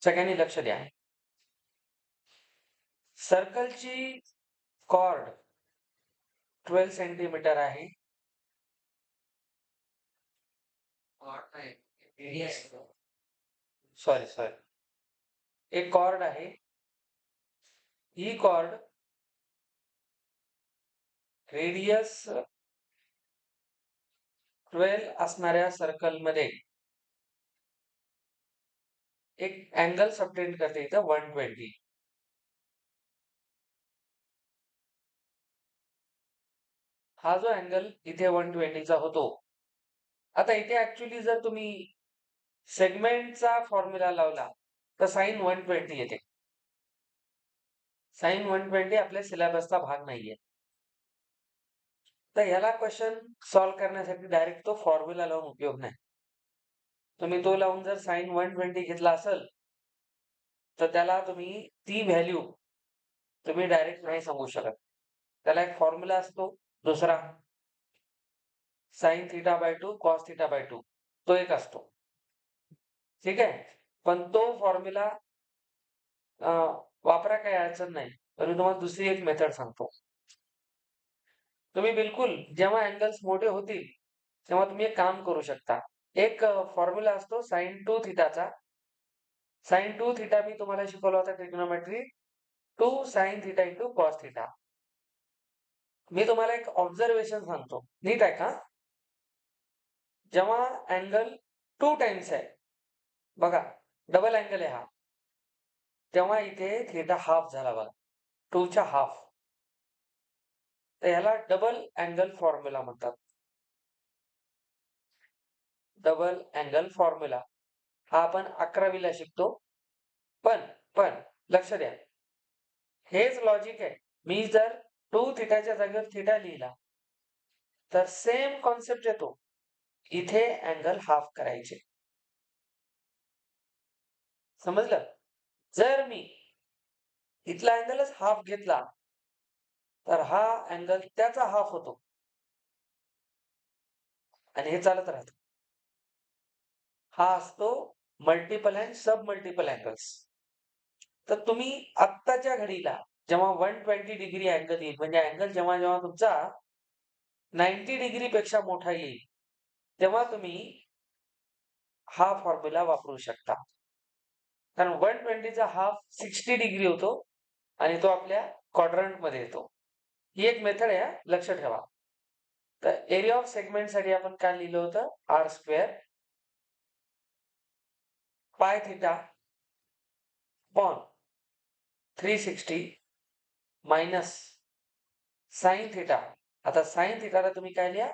सगळ्यांनी लक्ष द्या. सर्कलची कॉर्ड 12 सेंटीमीटर आहे. सॉरी, एक कॉर्ड आहे. ही कॉर्ड रेडियस 12 असणाऱ्या सर्कलमध्ये एक अँगल सबटेंड करते इथं 120. हा जो अँगल इथे 120 चा होतो. आता इथे ऍक्च्युली जर तुम्ही सेगमेंटचा फॉर्म्युला लावला तर साइन 120 येते. साइन 120 आपल्या सिलेबसचा भाग नाहीये. तर ह्याला क्वेश्चन सॉल्व्ह करण्यासाठी डायरेक्ट तो फॉर्म्युला लावून उपयोग नाही. तुम्ही तो लावून जर साइन 120 घेतला असेल तर त्याला तुम्ही ती व्हॅल्यू तुम्ही डायरेक्ट नाही सांगू शकत. त्याला एक फॉर्म्युला असतो दुसरा, sine theta by 2 cos theta by 2, तो एक असतो. ठीक आहे. पण तो फॉर्म्युला वापरा, काही अडचण नाही. तर मी तुम्हाला दुसरी एक मेथड सांगतो. तुम्ही बिलकुल जेव्हा अँगल्स मोठे होतील तेव्हा तुम्ही एक काम करू शकता. एक फॉर्म्युला असतो साइन 2 थीटाचा. साइन 2 थीटा मी तुम्हाला शिकवला होता trigonometry, 2 sine theta into cos theta. मी तुम्हाला एक ऑब्झर्वेशन सांगतो, नीट आहे का? जेव्हा अँगल 2 टाइम्स आहे, बघा डबल अँगल आहे हा, तेव्हा इथे थीटा हाफ झाला बघा, 2 च्या हाफ. तर ह्याला डबल अँगल फॉर्म्युला म्हणतात. डबल अँगल फॉर्म्युला हा आपण 11वीला शिकतो. पण लक्ष द्या, हेच लॉजिक आहे. मी जर 2 थीटाच्या जागेवर थीटा लिहिला तर सेम कॉन्सेप्ट येतो. इथे अँगल हाफ करायचे. समजलं? जर मी इथला अँगलच हाफ घेतला तर हा अँगल त्याचा हाफ होतो आणि हे चालत राहतं. हा असतो multiple and sub multiple angles. तर तुम्ही आत्ताच्या घडीला जेव्हा 120 डिग्री अँगल येईल, म्हणजे अँगल जेव्हा जेव्हा तुमचा 90 डिग्री पेक्षा मोठा येईल, तेव्हा तुम्ही हा फॉर्म्युला वापरू शकता. कारण 120 चा हाफ 60 डिग्री होतो आणि तो आपल्या क्वाड्रंट मध्ये येतो. ही एक मेथड आहे, लक्ष ठेवा. तर एरिया ऑफ सेगमेंट साठी आपण काय लिहिलं होतं, R square pi theta upon 360 minus sine theta. आता साइन थीटाला तुम्ही काय लिहा,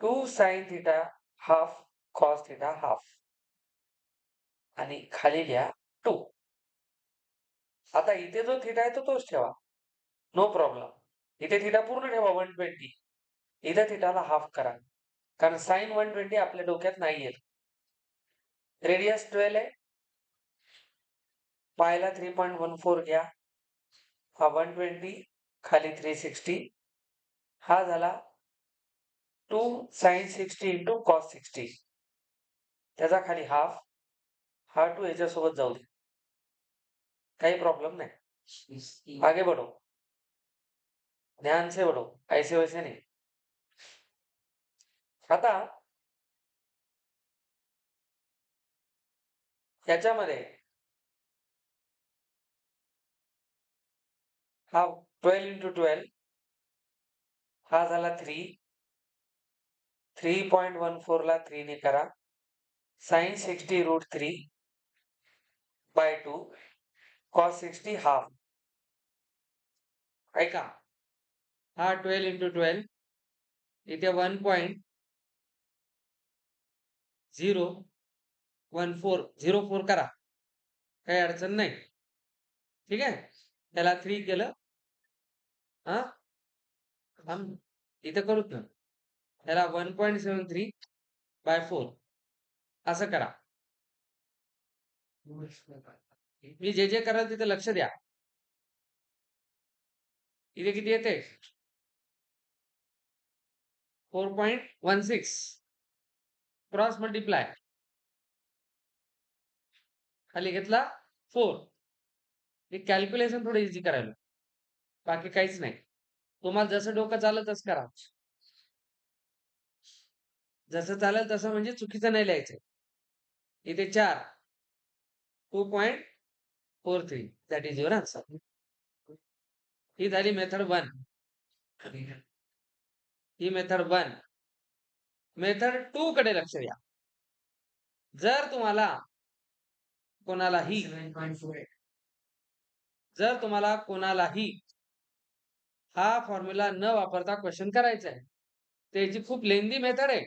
2 sine theta half cos theta half आणि खाली लिहा 2. आता इथे जो थीटा आहे तो तोच ठेवा, नो प्रॉब्लेम. इथे थीटा पूर्ण ठेवा 120, इथे थीटाला हाफ करा, कारण साइन 120 आपल्या डोक्यात नाही येत. रेडियस 12 आहे, पायला 3.14 घ्या, हा 120 खाली 360, हा झाला 2 साइन 60 इंटू कॉस 60, त्याचा खाली हाफ, हा 2 याच्यासोबत जाऊ दे, काही प्रॉब्लेम नाही. आगे बढ़ो, ध्यान से बढ़ो, ऐसे वैसे नहीं. आता याच्यामध्ये हा 12 इंटू 12, हा झाला 3, 3.14 ला 3 ने करा, sine 60 root 3 by 2 cos 60 half. ऐका, हा 12 इंटू 12, इथे 1.014 करा, काही अडचण नाही. ठीक आहे. त्याला 3 केलं, हा इथं करूच ना, त्याला 1.73 बाय 4 असं करा. मी जे जे कराल तिथे लक्ष द्या. इथे किती येते, 4.16 क्रॉस मल्टिप्लाय, खाली घेतला 4. हे कॅल्क्युलेशन थोडं इझी करायला, बाकी काहीच नाही. तुम्हाला जसं डोकं चाललं तसं करा. जसं चालेल तसं, म्हणजे चुकीचं नाही लिहायचं. इथे 4, 2.43, दॅट इज युअर आन्सर. ही झाली मेथड 1. ही मेथड 1. मेथड 2 कडे लक्ष द्या. जर तुम्हाला कोणालाही हा फॉर्म्युला न वापरता क्वेश्चन करायचा आहे, त्याची खूप लेंदी मेथड आहे.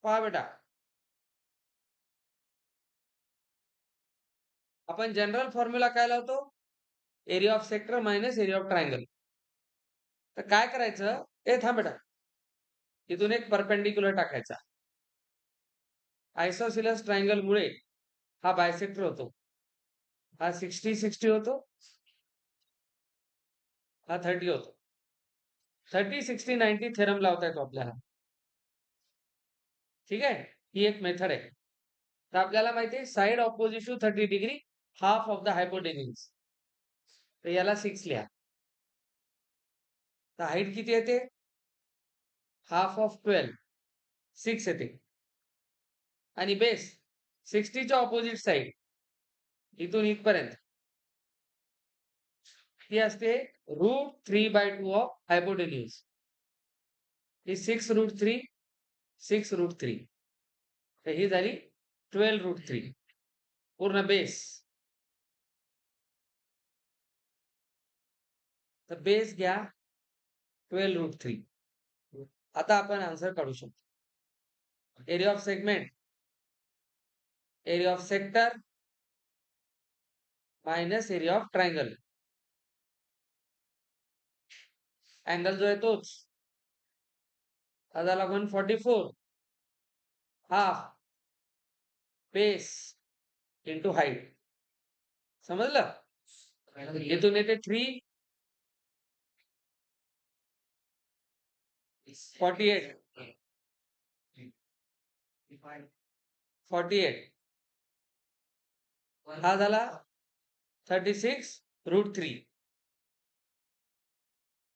पहा बेटा, आपण जनरल फॉर्म्युला काय लावतो? Area of sector minus area of triangle. तर काय करायचं? थांब बेटा, इथून एक परपेंडिक्युलर टाकायचा. आयसोसिलस ट्रायंगल मुळे हा बायसेक्टर होतो. हा 60-60 होतो, हा 30 होतो. 30-60-90 थेरम लावता येतो आपल्याला. ठीक आहे, ही एक मेथड आहे. तर आपल्याला माहिती आहे side opposite 30 degree, half of the hypotenuse. तर याला 6 लिहा. तर हाईट किती येते? हाफ ऑफ 12, 6 येते. आणि बेस 60च्या ऑपोजिट साइड इथून इथपर्यंत ही असते √3/2 ऑफ हायपोटेन्यूज. ही 6√3, 6√3. तर ही झाली 12√3 पूर्ण बेस. तर बेस घ्या 12√3. आता आपण आन्सर काढू शकतो. Area of segment, area of sector minus area of triangle. Angle जो आहे तोच, हा झाला 144, हाफ बेस इंटू हाईट. समजलं? इथून येते 348, 48. हा झाला 36√3.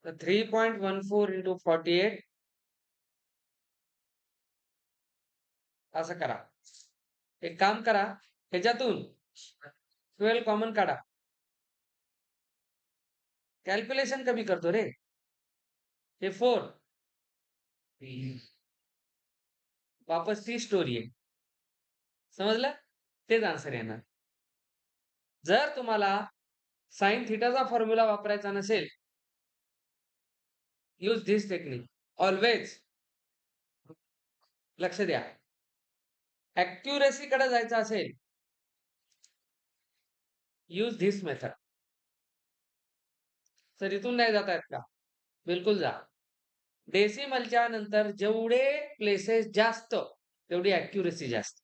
तर 3.14 इंटू 48 असं करा. एक काम करा, ह्याच्यातून 12 कॉमन काढा. कॅल्क्युलेशन कमी करतो रे. हे 4, वापस ती स्टोरी आहे. समजलं? तेच आन्सर येणार. जर तुम्हाला साइन थिटाचा फॉर्म्युला वापरायचा नसेल, यूज धिस टेक्निक ऑलवेज. लक्ष द्या, ऍक्युरेसी कडे जायचं असेल, यूज धिस मेथड. सर इथून नाही जात आहेत का? बिलकुल जा. डेसिमलच्या नंतर जेवढे प्लेसेस जास्त तेवढी ऍक्युरेसी जास्त.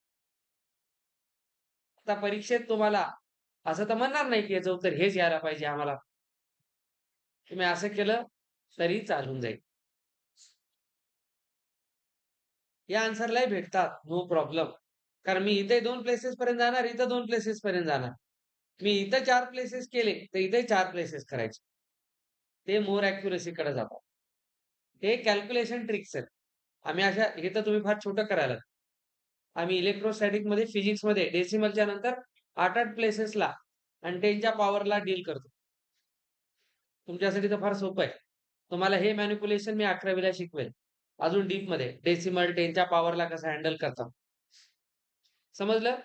आता परीक्षेत तुम्हाला असं तर म्हणणार नाही की याचं उत्तर हेच यायला पाहिजे आम्हाला. तुम्ही असं केलं तरी चालून जाईल. या आन्सरलाही भेटतात, नो प्रॉब्लेम. कारण मी इथे 2 प्लेसेस पर्यंत जाणार, इथं 2 प्लेसेस पर्यंत जाणार. मी इथं 4 प्लेसेस केले तर इथे 4 प्लेसेस करायचे. ते मोर ऍक्युरेसी कडे जातात. हे कॅल्क्युलेशन ट्रिक्स आहेत. आम्ही अशा, हे तर तुम्ही फार छोटं करायला. आम्ही इलेक्ट्रोस्टॅटिक मध्ये, फिजिक्स मध्ये डेसिमलच्या नंतर 8-8 प्लेसेसला आणि 10च्या पॉवरला डील करतो. तुमच्यासाठी तर फार सोपं आहे. तुम्हाला हे मॅनिप्युलेशन मी 11वीला शिकवेल. अजून डीप मध्ये डेसिमल 10च्या पॉवरला कसं हँडल करता. समजलं?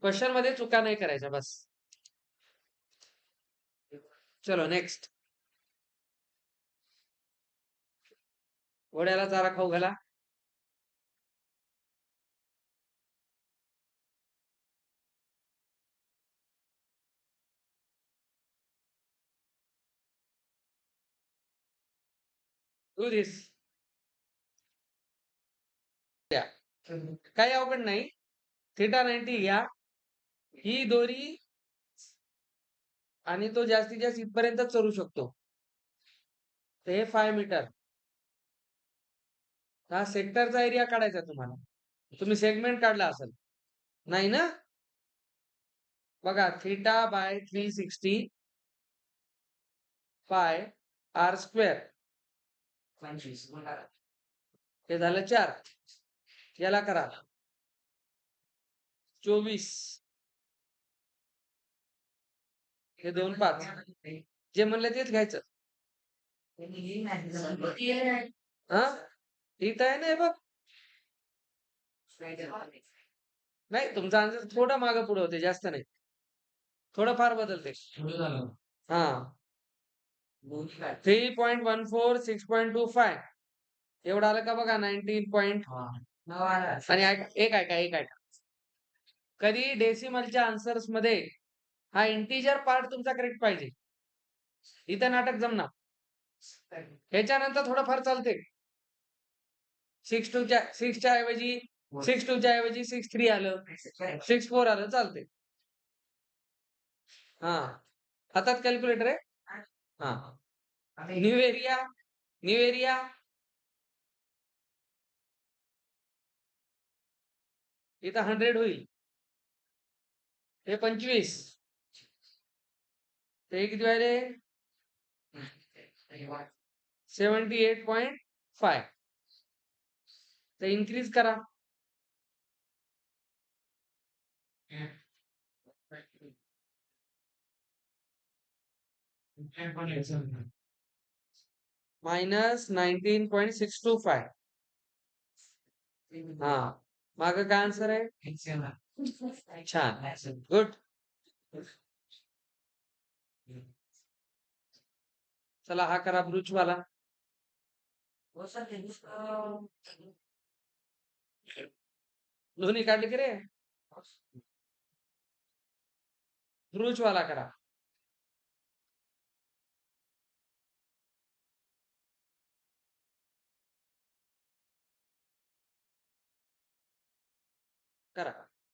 क्वेश्चन मध्ये चुका नाही करायच्या बस. चलो नेक्स्ट. घोड्याला चारा खाऊ घाला. डू दिस. काही अवघड नाही. θ90 घ्या. ही दोरी आणि तो जास्तीत जास्त इथपर्यंत चढू शकतो. ते 5 मीटर. हा सेक्टरचा एरिया काढायचा तुम्हाला. तुम्ही सेगमेंट काढला असेल नाही ना? बघा थीटा बाय 360 पाय आर स्क्वेअर हे झालं 4. याला करा 24 हे 2 5 जे म्हणलं तेच घ्यायचं. हा इथं आहे ना हे बघ. नाही तुमचा आन्सर थोडं मागं पुढे होते, जास्त नाही. थोडंफार बदलते. हा 3.14 6.25 एवढं आलं का बघा 19 पॉइंट. आणि एक ऐका कधी डेसिमलच्या आन्सर्स मध्ये हा इंटिजर पार्ट तुमचा करेक्ट पाहिजे. इथं नाटक जमणार. ह्याच्यानंतर थोडंफार चालते. 6 च्या ऐवजी 6 च्या ऐवजी 6 आलं, 6 आलं, चालते. हा हातात कॅल्क्युलेटर आहे. हा न्यू एरिया इथं 100 होईल. हे 25 ते किती व्हायले 78.5 ते इन्क्रीज करा. मायनस 19.625. हा माग काय आन्सर आहे. छान गुड. चला हा करा ब्रूचवाला. दोन्ही काढले की रे. ब्रूचवाला करा. करा